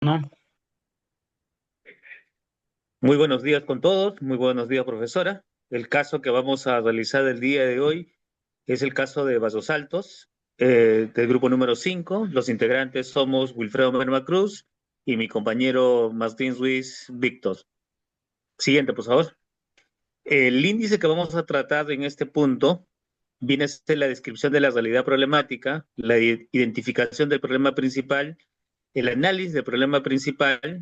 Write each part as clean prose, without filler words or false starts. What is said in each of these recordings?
No, Muy buenos días con todos, muy buenos días, profesora. El caso que vamos a realizar el día de hoy es el caso de Vasos Altos, del grupo número 5. Los integrantes somos Wilfredo Merma Cruz y mi compañero Martín Ruiz Víctor. Siguiente, por favor. El índice que vamos a tratar en este punto viene a ser la descripción de la realidad problemática, la identificación del problema principal, el análisis del problema principal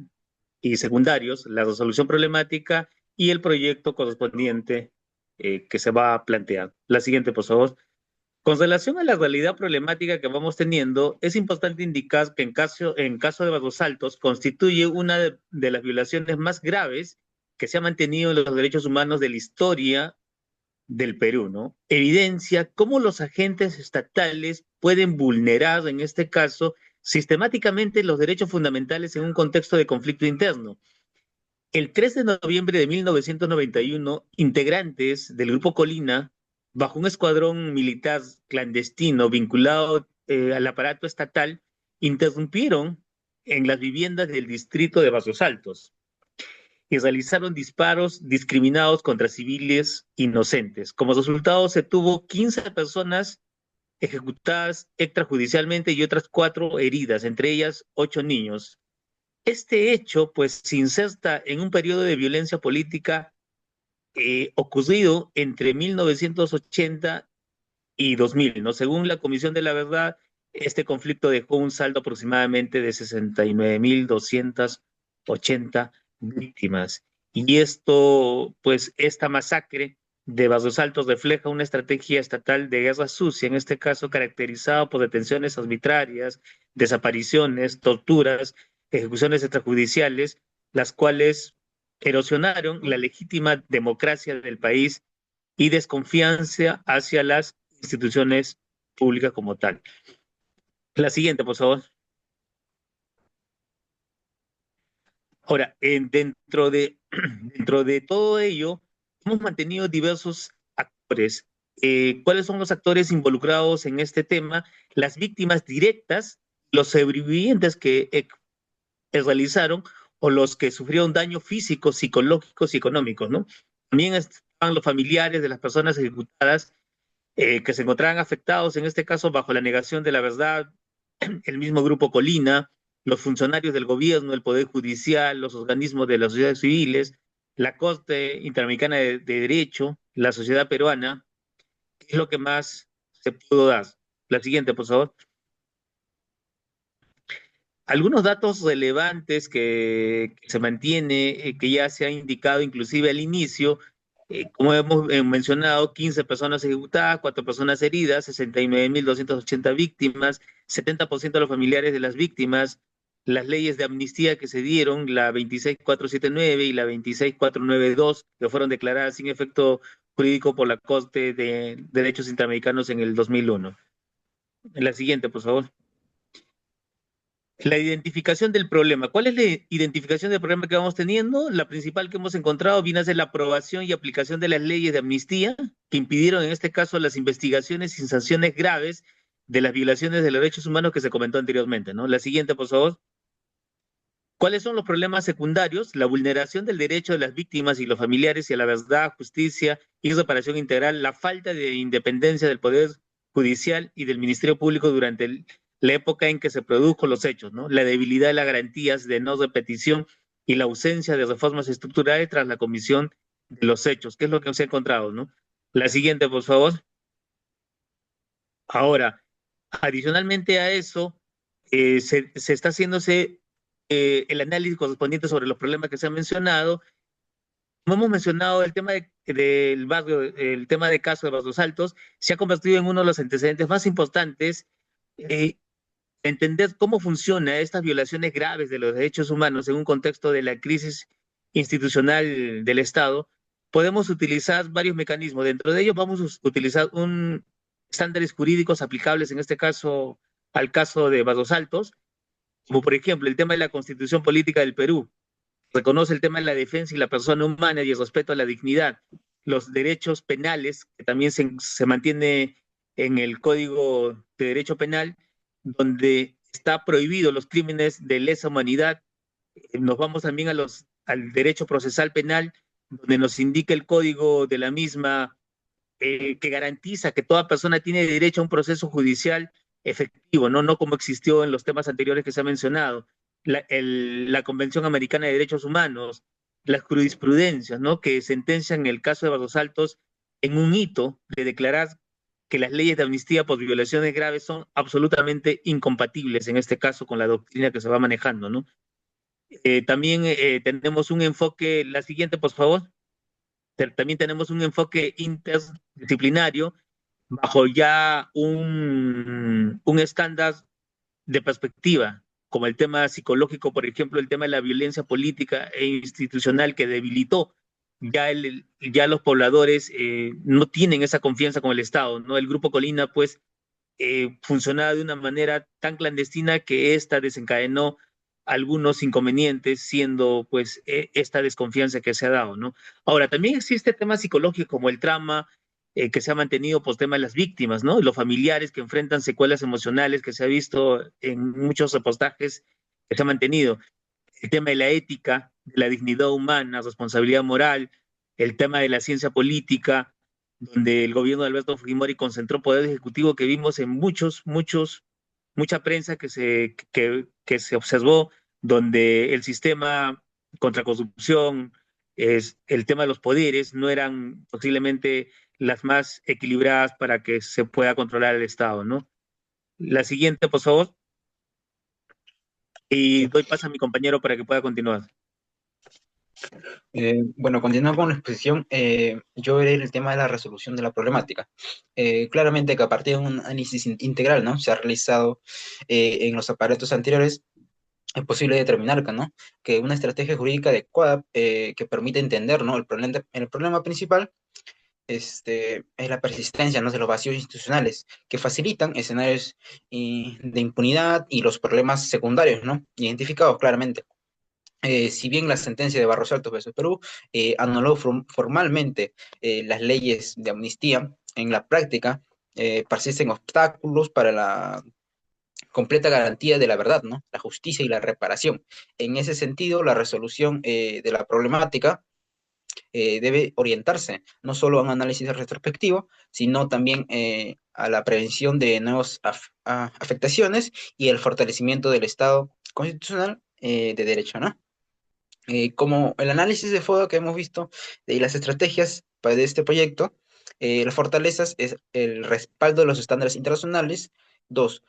y secundarios, la resolución problemática y el proyecto correspondiente que se va a plantear. La siguiente, por favor. Con relación a la realidad problemática que vamos teniendo, es importante indicar que en caso de Barros Altos constituye una de las violaciones más graves que se ha mantenido en los derechos humanos de la historia del Perú, ¿no? Evidencia cómo los agentes estatales pueden vulnerar, en este caso, sistemáticamente los derechos fundamentales en un contexto de conflicto interno. El 3 de noviembre de 1991, integrantes del Grupo Colina, bajo un escuadrón militar clandestino vinculado al aparato estatal, interrumpieron en las viviendas del distrito de Barrios Altos y realizaron disparos discriminados contra civiles inocentes. Como resultado, se tuvo 15 personas ejecutadas extrajudicialmente y otras 4 heridas, entre ellas 8 niños. Este hecho, pues, se inserta en un periodo de violencia política ocurrido entre 1980 y 2000, ¿no? Según la Comisión de la Verdad, este conflicto dejó un saldo aproximadamente de 69.280 víctimas. Y esto, pues, esta masacre de Barrios Altos refleja una estrategia estatal de guerra sucia, en este caso caracterizada por detenciones arbitrarias, desapariciones, torturas, ejecuciones extrajudiciales, las cuales erosionaron la legítima democracia del país y desconfianza hacia las instituciones públicas como tal. La siguiente, por favor. Ahora, dentro de todo ello, hemos mantenido diversos actores. ¿Cuáles son los actores involucrados en este tema? Las víctimas directas, los sobrevivientes que realizaron o los que sufrieron daños físicos, psicológicos y económicos, ¿no? También están los familiares de las personas ejecutadas que se encontraban afectados, en este caso, bajo la negación de la verdad, el mismo Grupo Colina, los funcionarios del gobierno, el Poder Judicial, los organismos de las sociedades civiles, la Corte Interamericana de Derecho, la sociedad peruana. ¿Qué es lo que más se pudo dar? La siguiente, por favor. Algunos datos relevantes que se mantiene, que ya se ha indicado inclusive al inicio, como hemos mencionado, 15 personas ejecutadas, 4 personas heridas, 69.280 víctimas, 70% de los familiares de las víctimas, las leyes de amnistía que se dieron, la 26479 y la 26492, que fueron declaradas sin efecto jurídico por la Corte de Derechos Interamericanos en el 2001. En la siguiente, por favor. La identificación del problema. ¿Cuál es la identificación del problema que vamos teniendo? La principal que hemos encontrado viene a ser la aprobación y aplicación de las leyes de amnistía que impidieron en este caso las investigaciones sin sanciones graves de las violaciones de los derechos humanos que se comentó anteriormente, ¿no? La siguiente, por favor. ¿Cuáles son los problemas secundarios? La vulneración del derecho de las víctimas y los familiares y a la verdad, justicia y reparación integral, la falta de independencia del Poder Judicial y del Ministerio Público durante la época en que se produjo los hechos, ¿no? La debilidad de las garantías de no repetición y la ausencia de reformas estructurales tras la comisión de los hechos. ¿Qué es lo que se ha encontrado, no? La siguiente, por favor. Ahora, adicionalmente a eso, se está haciéndose el análisis correspondiente sobre los problemas que se han mencionado. Como hemos mencionado, el tema del barrio, el tema de caso de Barrios Altos, se ha convertido en uno de los antecedentes más importantes. eh, Entender cómo funciona estas violaciones graves de los derechos humanos en un contexto de la crisis institucional del Estado, podemos utilizar varios mecanismos. Dentro de ellos vamos a utilizar estándares jurídicos aplicables, en este caso, al caso de Barros Altos, como por ejemplo el tema de la Constitución Política del Perú, reconoce el tema de la defensa y la persona humana y el respeto a la dignidad, los derechos penales, que también se mantiene en el Código de Derecho Penal, donde está prohibido los crímenes de lesa humanidad Nos vamos también al derecho procesal penal, donde nos indica el código de la misma que garantiza que toda persona tiene derecho a un proceso judicial efectivo, ¿no? No como existió en los temas anteriores que se ha mencionado. La Convención Americana de Derechos Humanos, las jurisprudencias, ¿no? Que sentencian el caso de Barros Altos en un hito de declarar que las leyes de amnistía por violaciones graves son absolutamente incompatibles, en este caso, con la doctrina que se va manejando, ¿no? También tenemos un enfoque, la siguiente, por favor. También tenemos un enfoque interdisciplinario bajo ya un estándar de perspectiva, como el tema psicológico, por ejemplo, el tema de la violencia política e institucional que debilitó. Ya los pobladores no tienen esa confianza con el Estado, ¿no? El Grupo Colina, pues, funcionaba de una manera tan clandestina que esta desencadenó algunos inconvenientes, siendo pues esta desconfianza que se ha dado, ¿no? Ahora, también existe temas psicológicos como el trauma que se ha mantenido por tema de las víctimas, ¿no? Los familiares que enfrentan secuelas emocionales que se ha visto en muchos reportajes que se ha mantenido. El tema de la ética, de la dignidad humana, responsabilidad moral, el tema de la ciencia política, donde el gobierno de Alberto Fujimori concentró poder ejecutivo que vimos en mucha prensa que se observó, donde el sistema contra corrupción, el tema de los poderes no eran posiblemente las más equilibradas para que se pueda controlar el Estado, ¿no? La siguiente, por favor, y Sí. doy paso a mi compañero para que pueda continuar. Bueno, continuando con la exposición, yo veré el tema de la resolución de la problemática. Claramente que a partir de un análisis integral, ¿no? Se ha realizado en los aparatos anteriores, es posible determinar que una estrategia jurídica adecuada que permite entender, ¿no? El problema principal es la persistencia, ¿no? De los vacíos institucionales que facilitan escenarios de impunidad y los problemas secundarios, ¿no? Identificados claramente. Si bien la sentencia de Barros Altos versus Perú anuló formalmente las leyes de amnistía, en la práctica persisten obstáculos para la completa garantía de la verdad, ¿no? La justicia y la reparación. En ese sentido, la resolución de la problemática debe orientarse no solo a un análisis retrospectivo, sino también a la prevención de nuevas afectaciones y el fortalecimiento del Estado constitucional de derecho, ¿no? Como el análisis de fondo que hemos visto y las estrategias de este proyecto, las fortalezas es el respaldo de los estándares internacionales. Dos,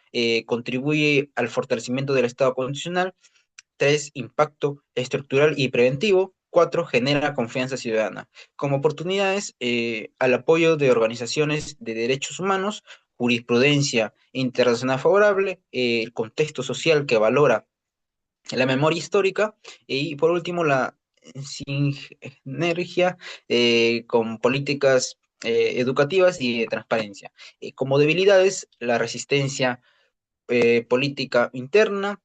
contribuye al fortalecimiento del Estado constitucional. Tres, impacto estructural y preventivo. Cuatro, genera confianza ciudadana. Como oportunidades, al apoyo de organizaciones de derechos humanos, jurisprudencia internacional favorable, el contexto social que valora la memoria histórica y por último la sinergia con políticas educativas y de transparencia. Como debilidades, la resistencia política interna,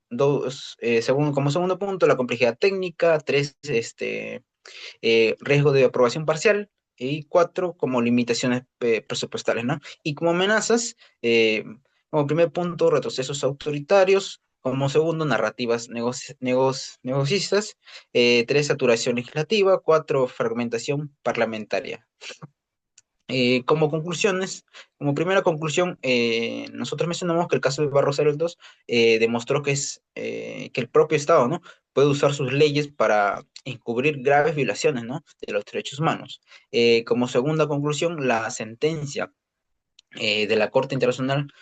como segundo punto, la complejidad técnica, tres, riesgo de aprobación parcial, y cuatro, como limitaciones presupuestales, ¿no? Y como amenazas, como primer punto, retrocesos autoritarios, como segundo, narrativas negocistas, tres, saturación legislativa, cuatro, fragmentación parlamentaria. Como conclusiones, como primera conclusión, nosotros mencionamos que el caso de Barros Altos demostró que el propio Estado, ¿no? Puede usar sus leyes para encubrir graves violaciones, ¿no? De los derechos humanos. Como segunda conclusión, la sentencia de la Corte Internacional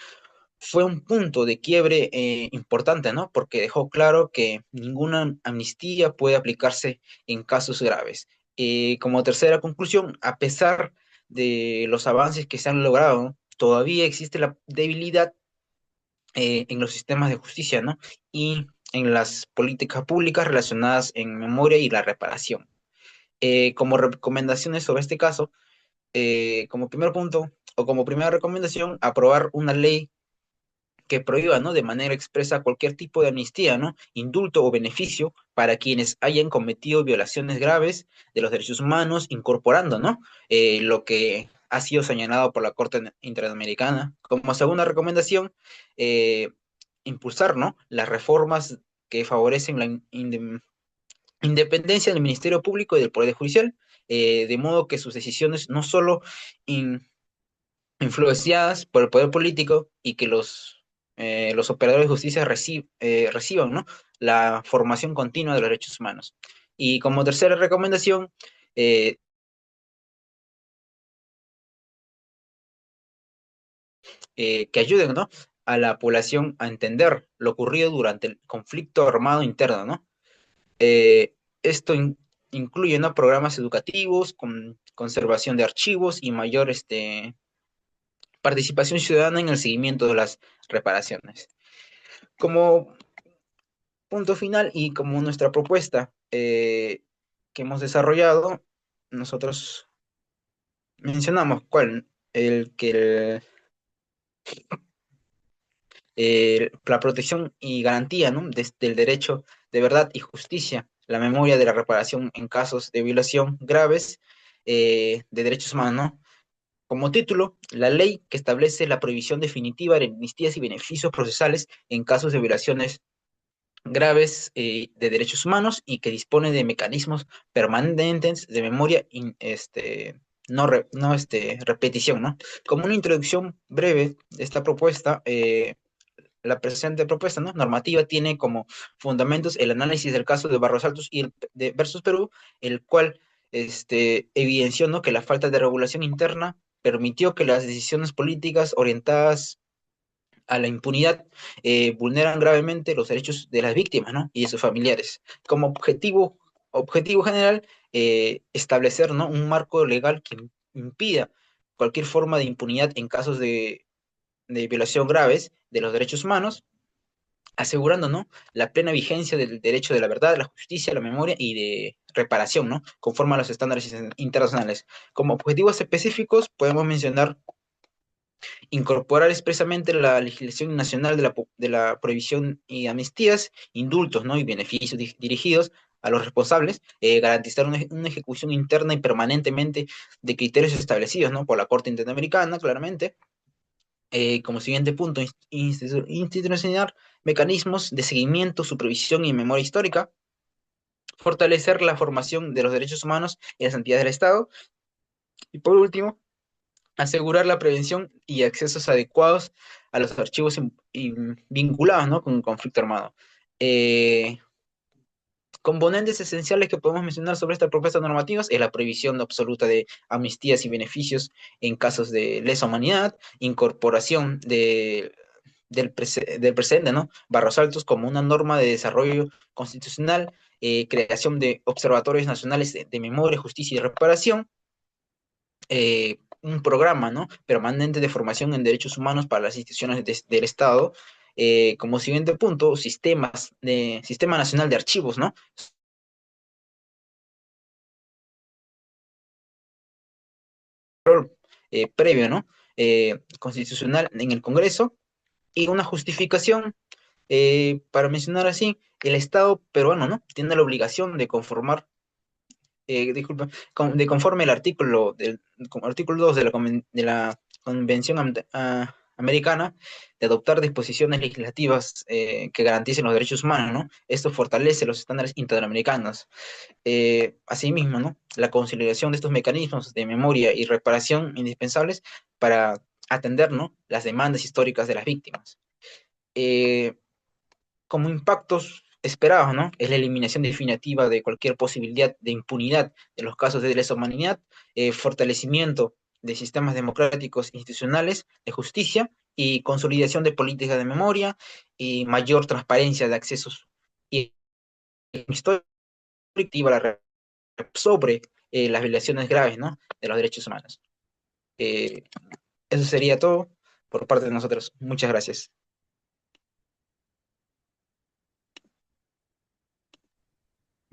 fue un punto de quiebre importante, ¿no? Porque dejó claro que ninguna amnistía puede aplicarse en casos graves. Como tercera conclusión, a pesar de los avances que se han logrado, todavía existe la debilidad en los sistemas de justicia, ¿no? Y en las políticas públicas relacionadas en memoria y la reparación. Como recomendaciones sobre este caso, como primer punto o como primera recomendación, aprobar una ley que prohíba, ¿no? De manera expresa cualquier tipo de amnistía, ¿no? Indulto o beneficio para quienes hayan cometido violaciones graves de los derechos humanos, incorporando, ¿no? Lo que ha sido señalado por la Corte Interamericana. Como segunda recomendación, impulsar, ¿no? Las reformas que favorecen la independencia del Ministerio Público y del Poder Judicial, de modo que sus decisiones no solo influenciadas por el poder político y que los operadores de justicia reciban, ¿no?, la formación continua de los derechos humanos. Y como tercera recomendación, que ayuden, ¿no?, a la población a entender lo ocurrido durante el conflicto armado interno, ¿no? Esto incluye, ¿no?, programas educativos, con conservación de archivos y mayor participación ciudadana en el seguimiento de las reparaciones. Como punto final y como nuestra propuesta que hemos desarrollado, nosotros mencionamos cuál, la protección y garantía, ¿no?, del derecho de verdad y justicia, la memoria de la reparación en casos de violación graves de derechos humanos, ¿no? Como título, la ley que establece la prohibición definitiva de amnistías y beneficios procesales en casos de violaciones graves de derechos humanos y que dispone de mecanismos permanentes de memoria repetición, ¿no? Como una introducción breve de esta propuesta, la presente propuesta, ¿no?, normativa tiene como fundamentos el análisis del caso de Barros Altos versus Perú, el cual evidenció, ¿no?, que la falta de regulación interna permitió que las decisiones políticas orientadas a la impunidad vulneran gravemente los derechos de las víctimas, ¿no?, y de sus familiares. Como objetivo general, establecer, ¿no?, un marco legal que impida cualquier forma de impunidad en casos de violación graves de los derechos humanos, asegurando, ¿no?, la plena vigencia del derecho de la verdad, la justicia, la memoria y de reparación, ¿no?, conforme a los estándares internacionales. Como objetivos específicos podemos mencionar incorporar expresamente la legislación nacional de la prohibición y amnistías, indultos, ¿no?, y beneficios dirigidos a los responsables, garantizar una ejecución interna y permanentemente de criterios establecidos, ¿no?, por la Corte Interamericana, claramente. Como siguiente punto, institucionalizar mecanismos de seguimiento, supervisión y memoria histórica, fortalecer la formación de los derechos humanos y las entidades del Estado, y por último, asegurar la prevención y accesos adecuados a los archivos vinculados, ¿no?, con el conflicto armado. Eh, Componentes esenciales que podemos mencionar sobre esta propuesta normativa es la prohibición absoluta de amnistías y beneficios en casos de lesa humanidad, incorporación del precedente, ¿no?, Barros Altos como una norma de desarrollo constitucional, creación de observatorios nacionales de memoria, justicia y reparación, un programa, ¿no?, permanente de formación en derechos humanos para las instituciones del Estado. Como siguiente punto, Sistema Nacional de Archivos, ¿no?, previo, ¿no?, constitucional en el Congreso, y una justificación, para mencionar así, el Estado peruano, ¿no?, tiene la obligación de conformar, disculpa, de conforme el artículo 2 de la Convención Americana, de adoptar disposiciones legislativas que garanticen los derechos humanos, ¿no? Esto fortalece los estándares interamericanos. Asimismo, ¿no?, la consolidación de estos mecanismos de memoria y reparación indispensables para atender, ¿no?, las demandas históricas de las víctimas. Eh, como impactos esperados, ¿no?, es la eliminación definitiva de cualquier posibilidad de impunidad de los casos de lesa humanidad, fortalecimiento de sistemas democráticos institucionales de justicia y consolidación de políticas de memoria y mayor transparencia de accesos y histórica sobre las violaciones graves, ¿no?, de los derechos humanos. Eh, Eso sería todo por parte de nosotros. Muchas gracias.